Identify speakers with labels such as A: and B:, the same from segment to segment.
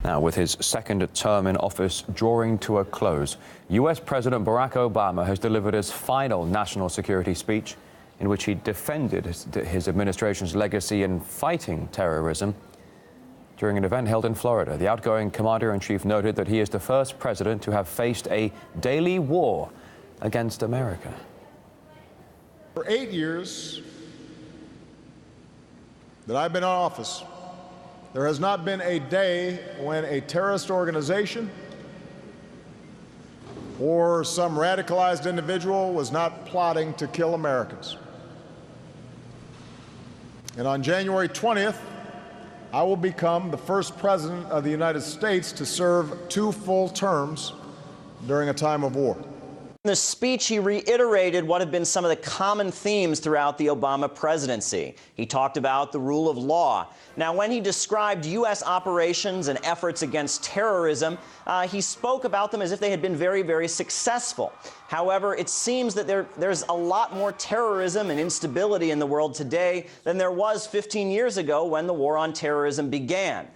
A: Now, with his second term in office drawing to a close, U.S. President Barack Obama has delivered his final national security speech, in which he defended his administration's legacy in fighting terrorism. During an event held in Florida, the outgoing commander-in-chief noted that he is the first president to have faced a daily war against America.
B: For 8 years that I've been in office, there has not been a day when a terrorist organization or some radicalized individual was not plotting to kill Americans. And on January 20th, I will become the first president of the United States to serve 2 full terms during a time of war.
C: In the speech, he reiterated what have been some of the common themes throughout the Obama presidency. He talked about the rule of law. Now, when he described U.S. operations and efforts against terrorism, he spoke about them as if they had been very, very successful. However, it seems that there's a lot more terrorism and instability in the world today than there was 15 years ago when the war on terrorism began.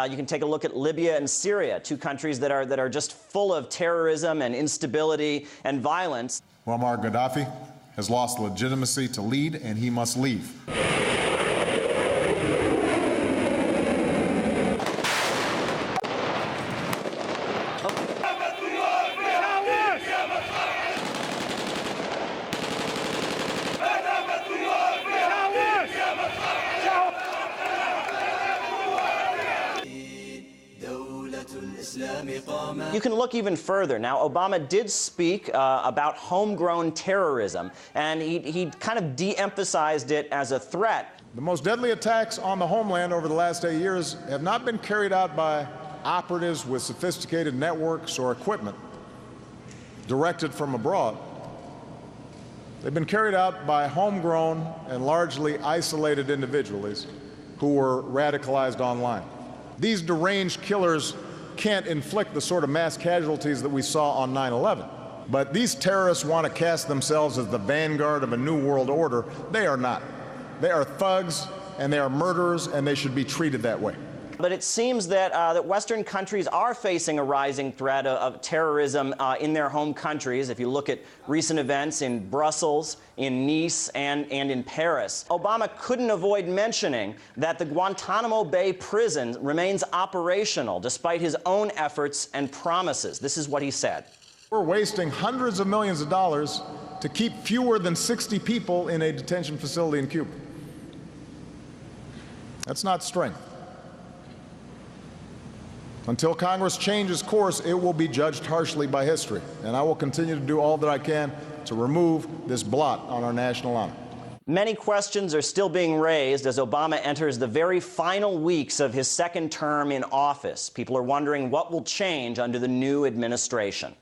C: You can take a look at Libya and Syria, 2 countries that are just full of terrorism and instability and violence.
B: Muammar Gaddafi has lost legitimacy to lead, and he must leave.
C: You can look even further. Now, Obama did speak about homegrown terrorism, and he kind of de-emphasized it as a threat.
B: The most deadly attacks on the homeland over the last 8 years have not been carried out by operatives with sophisticated networks or equipment directed from abroad. They've been carried out by homegrown and largely isolated individuals who were radicalized online. These deranged killers can't inflict the sort of mass casualties that we saw on 9/11. But these terrorists want to cast themselves as the vanguard of a new world order. They are not. They are thugs, and they are murderers, and they should be treated that way.
C: But it seems that Western countries are facing a rising threat of terrorism in their home countries. If you look at recent events in Brussels, in Nice, and in Paris. Obama couldn't avoid mentioning that the Guantanamo Bay prison remains operational despite his own efforts and promises. This is what he said.
B: We're wasting hundreds of millions of dollars to keep fewer than 60 people in a detention facility in Cuba. That's not strength. Until Congress changes course, it will be judged harshly by history, and I will continue to do all that I can to remove this blot on our national honor.
C: Many questions are still being raised as Obama enters the very final weeks of his second term in office. People are wondering what will change under the new administration.